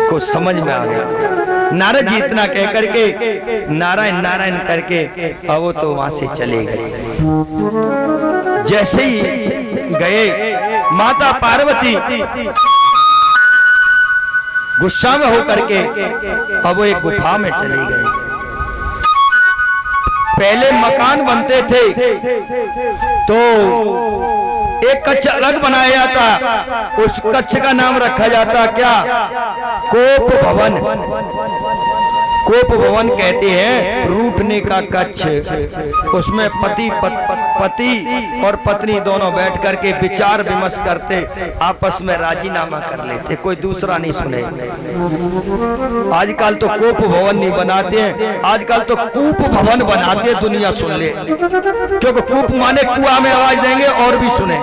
को समझ में आ गया, नारद जी इतना कह करके नारायण नारायण करके अब वो तो वहां से चले गए। जैसे ही गए माता पार्वती गुस्सा में होकर के अब वो एक गुफा में चले गए। पहले मकान बनते थे तो एक कच्छ अलग बनाया जाता, उस कच्छ का नाम रखा जाता क्या? कोप भवन। कोप भवन कहते हैं रूठने का कच्छ। उसमें पति और पत्नी दोनों बैठ करके विचार विमर्श करते, आपस में राजीनामा कर लेते, कोई दूसरा नहीं सुने। आजकल तो कोप भवन नहीं बनाते हैं, आजकल तो कूप भवन बनाते हैं, दुनिया सुन ले। क्योंकि कूप माने कुआं में आवाज देंगे और भी सुने।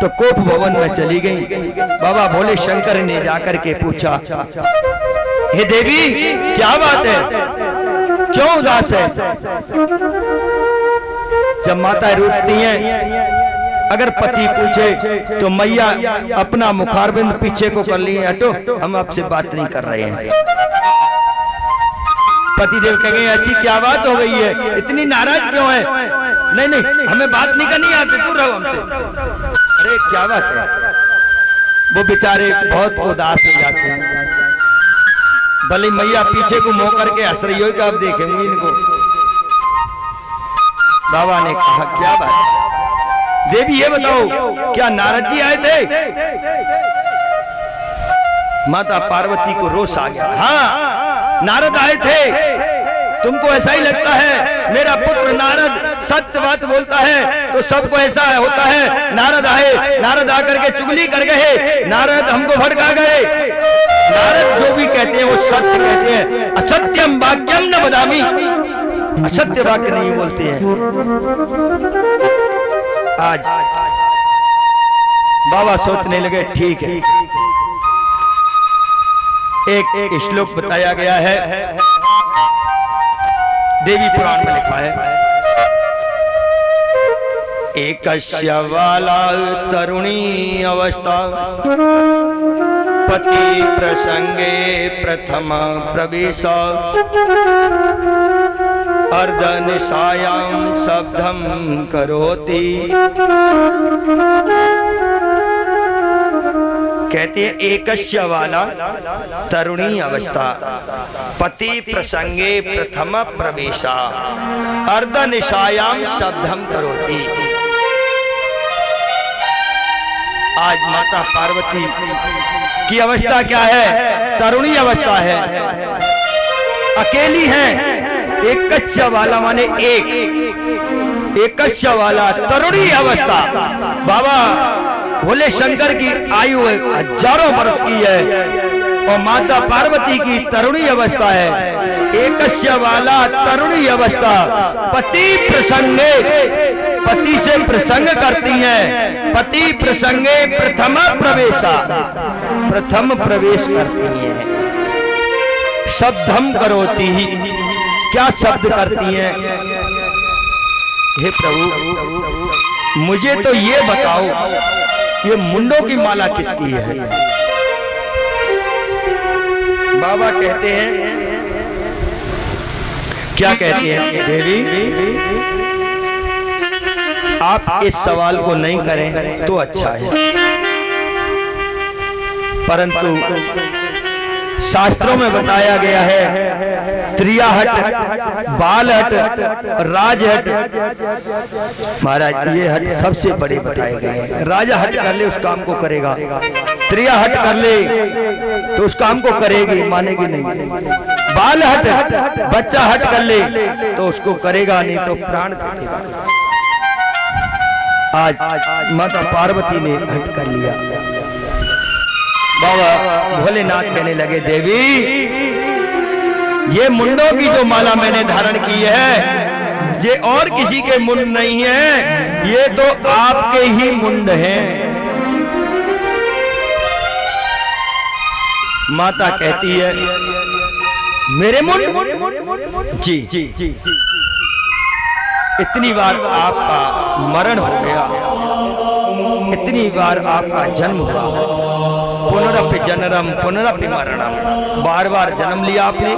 तो कोप भवन में चली गई। बाबा भोले शंकर ने जाकर के पूछा, हे देवी क्या बात है, क्यों उदास है? जब माता रूठती हैं, अगर पति पूछे तो मैया अपना मुखारबिंद पीछे को कर लिए, हटो हम आपसे बात नहीं कर रहे हैं। पतिदेव कहेंगे ऐसी क्या बात हो गई है, इतनी नाराज क्यों है? नहीं नहीं हमें बात नहीं करनी, आपसे दूर रहो हमसे। अरे क्या बात है? वो बेचारे बहुत उदास हो जाते हैं। भले मैया पीछे को मुंह करके हंस रही हो कि आप देखेंगे इनको। बाबा ने कहा क्या बात? देवी ये बताओ क्या नारद जी आए थे? माता पार्वती को रोष आ गया। हाँ नारद आए थे। तुमको ऐसा ही लगता है मेरा पुत्र नारद सत्य बात बोलता है तो सबको ऐसा होता है? नारद आए, नारद आकर के चुगली कर गए, नारद हमको भड़का गए। नारद जो भी कहते हैं वो सत्य कहते हैं। असत्यम वाक्यम न वदामि, असत्य वाक्य नहीं बोलते हैं। आज बाबा सोचने लगे ठीक है, एक श्लोक बताया गया है, देवी पुराण में लिखा है, एकस्य वाला तरुणी अवस्था पति प्रसंगे प्रथम प्रवेश अर्धनिशायां शब्दं करोति। कहते हैं एकस्य वाला तरुणी अवस्था पति प्रसंगे प्रथम प्रवेशा अर्धनिशायां शब्दं करोति। आज माता पार्वती की अवस्था क्या है? तरुणी अवस्था है, अकेली है। एकस्य वाला माने एकस्य वाला तरुणी अवस्था। बाबा भोले शंकर की आयु हजारों वर्ष की है और माता पार्वती की तरुणी अवस्था है। एकस्य वाला तरुणी अवस्था पति प्रसंगे, पति से प्रसंग करती हैं, पति प्रसंगे प्रथम प्रवेशा, प्रथम प्रवेश करती हैं। शब्दम करोति, क्या शब्द करती हैं? हे प्रभु मुझे तो ये बताओ ये मुंडों की माला किसकी है? बाबा कहते हैं, क्या कहते हैं? देवी आप इस सवाल को नहीं करें तो अच्छा है, परंतु शास्त्रों में बताया गया है त्रियाहट, बालहट, राजहट। महाराज ये हट सबसे बड़े बताए गए हैं। राजा हट कर ले उस काम को करेगा, त्रियाहट कर ले तो उस काम को करेगी, मानेगी नहीं। बालहट बच्चा हट कर ले तो उसको करेगा नहीं तो प्राण दे देगा। आज माता पार्वती ने हट कर लिया। बाबा भोलेनाथ कहने लगे देवी ये मुंडों की जो माला मैंने धारण की है ये और किसी के मुंड नहीं है, ये तो आपके ही मुंड हैं। माता कहती है मेरे मुंड? जी इतनी बार आपका मरण हो गया, इतनी बार आपका जन्म हुआ, पुनरपि जननम पुनरपि मरणम, बार बार जन्म लिया आपने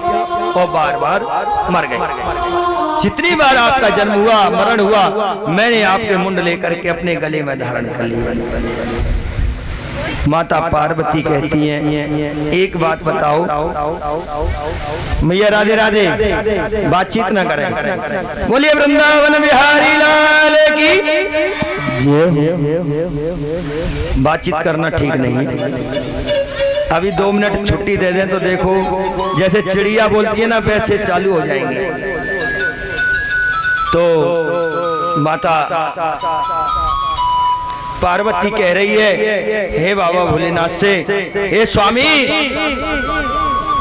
और बार बार मर गए। जितनी बार आपका जन्म हुआ मरण हुआ, मैंने आपके मुंड लेकर के अपने गले में धारण कर लिया। माता पार्वती कहती हैं एक बात बताओ मैया, राधे राधे, बातचीत ना करें, बोलिए वृंदावन बिहारी लाल की। बातचीत करना ठीक नहीं है। अभी 2 मिनट छुट्टी दे दें तो देखो जैसे चिड़िया बोलती है ना वैसे चालू हो जाएंगे। तो माता पार्वती कह रही है हे बाबा भोलेनाथ से, हे स्वामी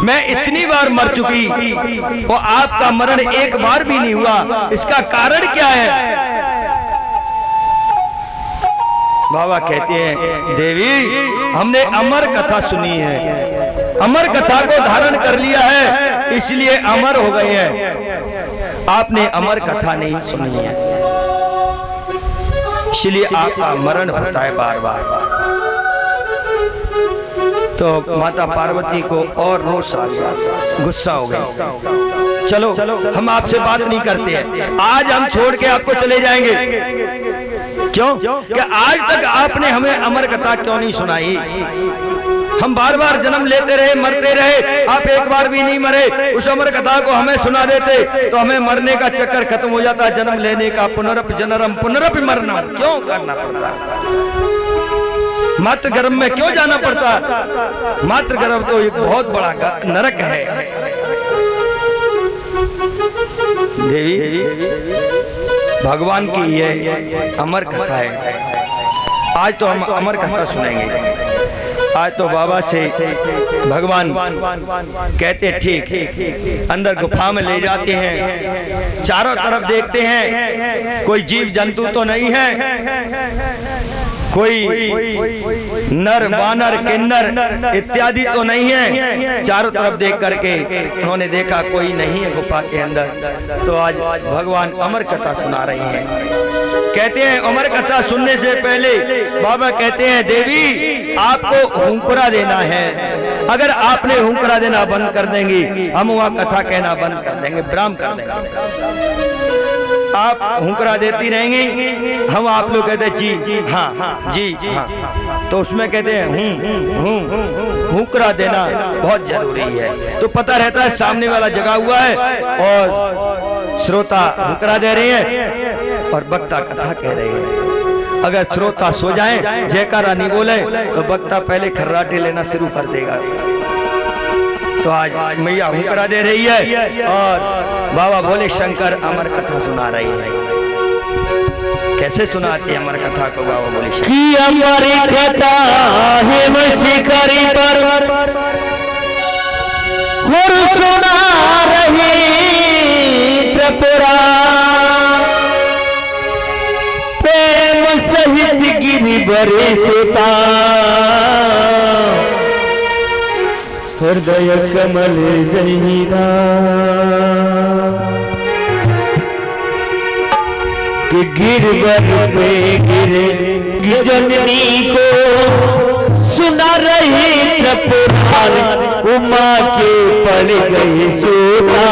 मैं इतनी बार मर चुकी और आपका मरण एक बार भी नहीं हुआ, इसका कारण क्या है? बाबा कहते हैं देवी हमने अमर कथा सुनी है, अमर कथा को धारण कर लिया है इसलिए अमर हो गए हैं। आपने अमर कथा नहीं सुनी है इसलिए आपका मरण होता है बार बार। तो माता पार्वती को और रोष आ गया, गुस्सा हो गया। चलो हम आपसे बात नहीं करते हैं, आज हम छोड़ के आपको चले जाएंगे। क्यों कि आज तक आपने हमें अमर कथा क्यों नहीं सुनाई? हम बार बार जन्म लेते रहे मरते रहे, आप एक बार भी नहीं मरे। उस अमर कथा को हमें सुना देते तो हमें मरने का चक्कर खत्म हो जाता, जन्म लेने का पुनरपि जननम पुनरपि मरणम क्यों करना पड़ता? मातृ गर्भ में क्यों जाना पड़ता? मातृ गर्भ तो एक बहुत बड़ा नरक है। देवी भगवान की ये अमर कथा है, आज तो हम अमर कथा सुनेंगे। आज तो बाबा से भगवान कहते ठीक, अंदर गुफा में ले जाते हैं, चारों तरफ देखते हैं कोई जीव जंतु तो नहीं है, कोई नर वानर किन्नर इत्यादि तो नहीं है। चारों तरफ देख करके उन्होंने देखा कोई नहीं है गुफा के अंदर। तो आज भगवान अमर कथा सुना रही हैं। कहते हैं अमर कथा सुनने से पहले बाबा कहते हैं देवी आपको हुंकरा देना है, अगर आपने हुंकरा देना बंद कर देंगी हम वह कथा कहना बंद कर देंगे, विराम कर देंगे। आप हुंकरा देती रहेंगी, हम आप लोग कहते हैं जी हाँ जी हाँ, तो उसमें कहते हैं हुंकरा देना बहुत जरूरी है। तो पता रहता है सामने वाला जगा हुआ है और श्रोता हुंकरा दे रहे हैं और वक्ता कथा कह रहे हैं। अगर श्रोता सो जाएं जयकारा नहीं बोले तो वक्ता पहले खर्राटे लेना शुरू कर देगा। तो आज मैया हुंकरा दे रही है और बाबा भोले शंकर अमर कथा सुना रही है। कैसे सुनाती है अमर कथा को बाबा भोले शंकर? कि अमर कथा हिम शिखरी पर और सुना रही त्रिपुरा, प्रेम सहित गिरी बरे सुता, हृदय कमल जहीरा। कि गिरवर पे गिरे जननी को सुना रही त्रिपुरार, उमा के पड़ गई सोना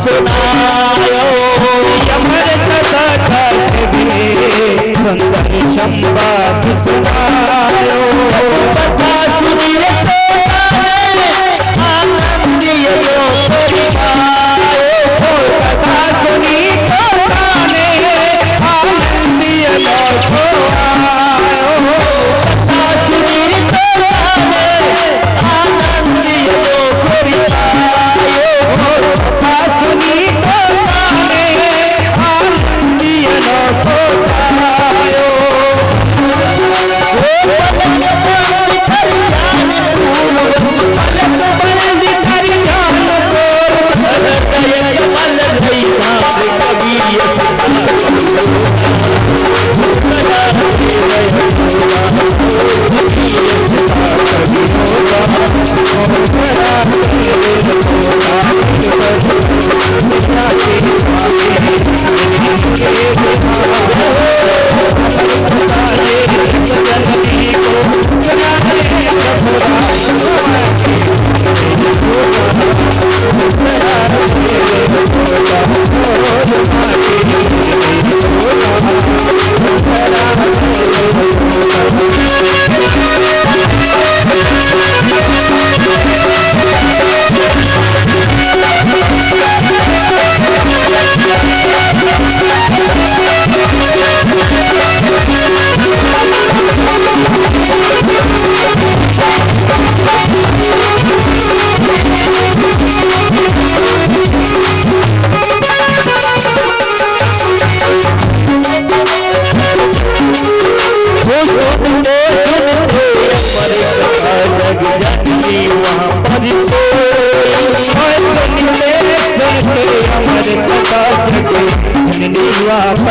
सुनायो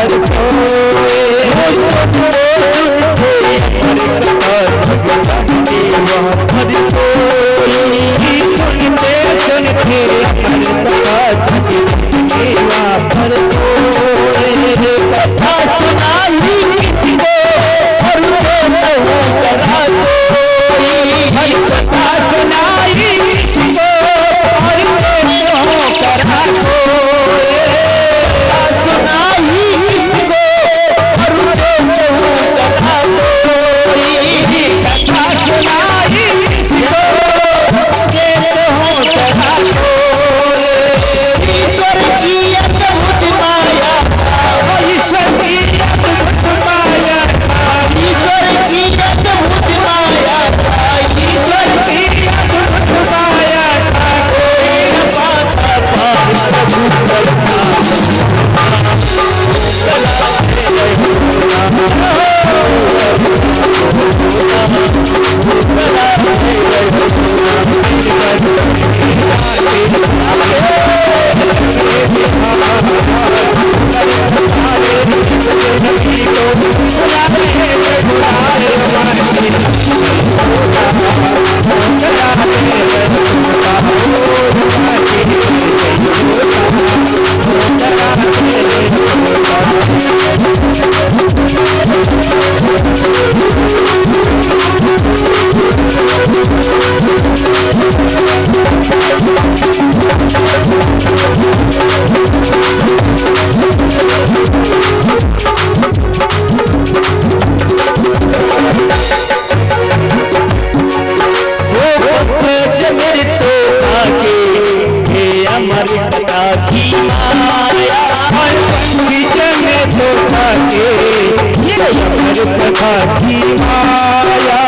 पर सोए सुनते अमर कथा जगदम्बे वहाँ पर सोई सुनते सुनते अमर कथा जगदम्बे वहाँ पर सोए कथा सुनाई किसको और करा कोई कथा सुनाई किसको और करा कोई सुनाई किसको और करा कोई कथा सुनाई किसको करा कोई ईश्वर की अद्भुत माया ईश्वर की अद्भुत माया ईश्वर की अद्भुत माया ईश्वर की अद्भुत माया कोई न पाता अमर कथा की माया और पंडित में धोखा के ये अमर कथा की माया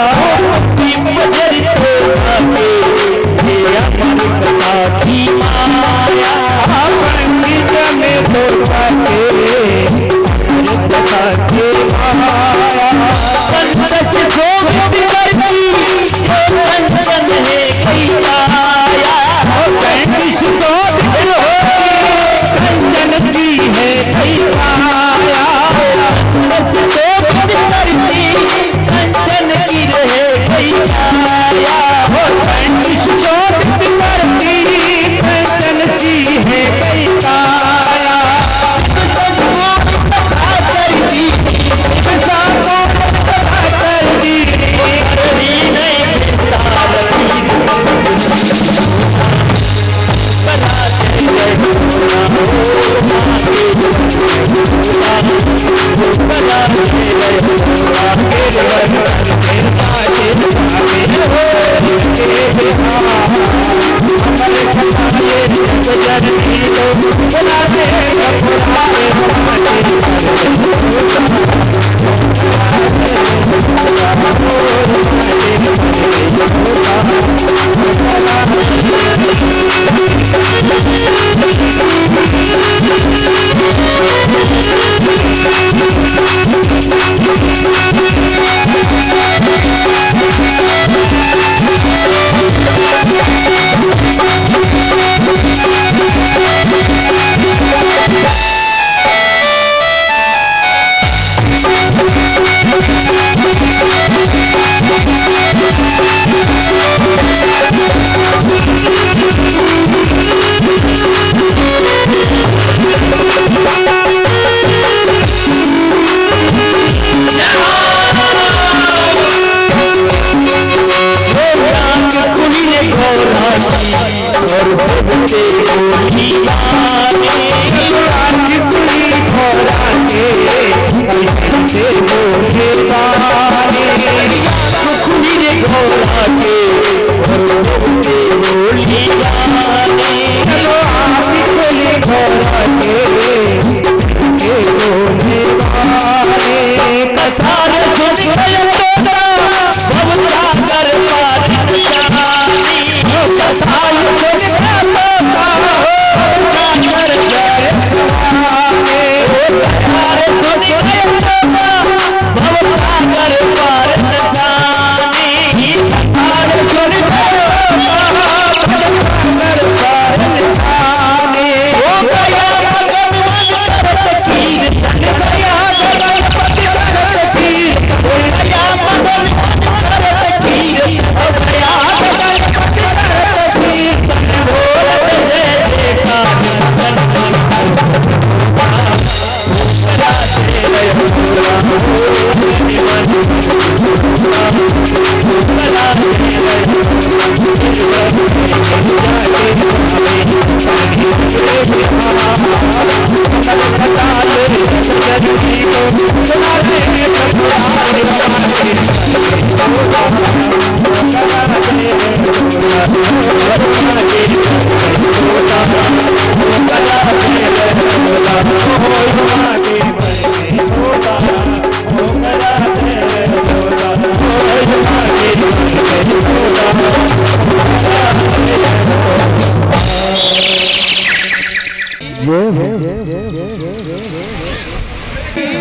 बजर धोखा के ये अमर कथा की माया पंडित में धोखा के अमर कथा की माया संत सोच करती कंचन है कैया कंचन सी है कैया करती कंचन की रहे कैया करती कंचन सी है कैया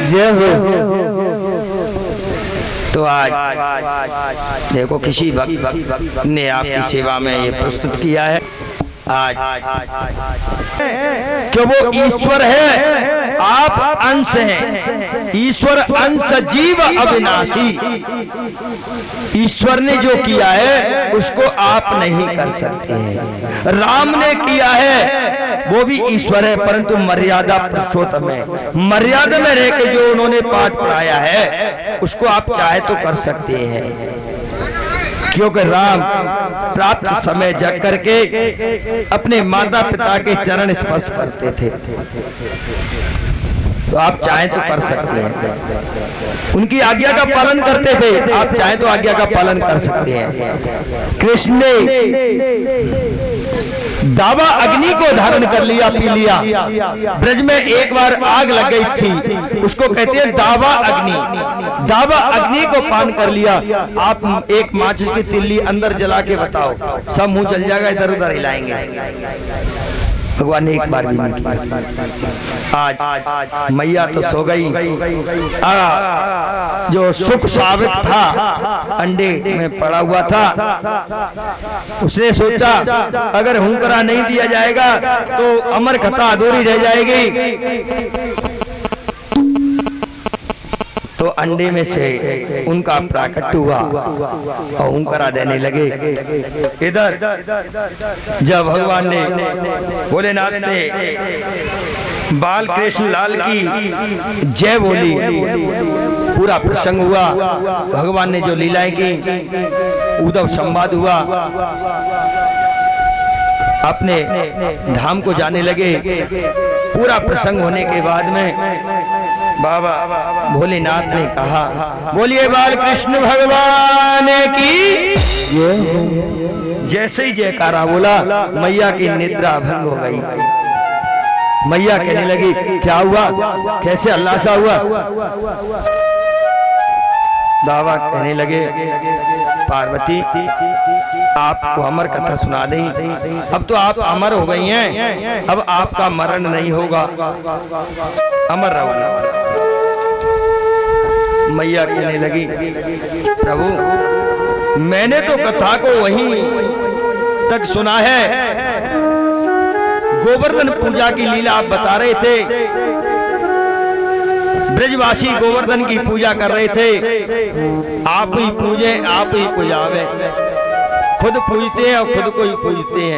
जय हो। तो आज देखो किसी भक्त ने आपकी सेवा में ये प्रस्तुत किया है। आज क्यों वो ईश्वर है, आप अंश हैं। ईश्वर अंश जीव अविनाशी। ईश्वर ने जो किया है उसको आप नहीं कर सकते हैं। राम ने किया है, वो भी ईश्वर है परंतु मर्यादा पुरुषोत्तम है। मर्यादा में रह के जो उन्होंने पाठ पढ़ाया है उसको आप चाहे तो कर सकते हैं। क्योंकि राम प्राप्त समय जग करके अपने माता पिता के चरण स्पर्श करते थे, तो आप चाहें तो कर सकते हैं। उनकी आज्ञा का पालन करते थे, आप चाहें तो आज्ञा का पालन कर सकते हैं। कृष्ण ने दावा अग्नि को धारण कर लिया, पी लिया। ब्रज में एक बार आग लग गई थी, उसको कहते हैं दावा अग्नि। दावा अग्नि को पान कर लिया। आप एक माचिस की तिल्ली अंदर जला के बताओ, सब मुंह जल जाएगा, इधर उधर हिलाएंगे। भगवान ने एक बार भी नहीं किया। आज मैया तो सो गई। जो सुख साबित था अंडे में पड़ा हुआ था, उसने सोचा अगर हुंकरा नहीं दिया जाएगा तो अमर कथा अधूरी रह जाएगी। तो अंडे में से उनका प्राकट्य हुआ और हुंकरा देने लगे। इधर जब भगवान ने, भोलेनाथ ने बाल कृष्ण लाल की जय बोली, पूरा प्रसंग हुआ। भगवान ने जो लीलाएं की, उद्धव संवाद हुआ, अपने धाम को जाने लगे। पूरा प्रसंग होने के बाद में बाबा भोलेनाथ ने कहा, बोलिए बाल कृष्ण भगवान की। जैसे ही जयकारा बोला, मैया की निद्रा भंग हो गई। मैया कहने लगी क्या हुआ, कैसे अल्लाह सा हुआ। बाबा कहने लगे पार्वती आपको अमर कथा सुना दें। अब तो आप अमर हो गई हैं, अब आपका मरण नहीं होगा, अमर रहोगे। मैया कहने लगी प्रभु मैंने तो कथा को वहीं तक सुना है। गोवर्धन पूजा की लीला आप बता रहे थे, ब्रजवासी गोवर्धन की पूजा कर रहे थे। आप ही पूजे, आप ही पूजावे। खुद पूजते हैं और खुद को ही पूजते हैं।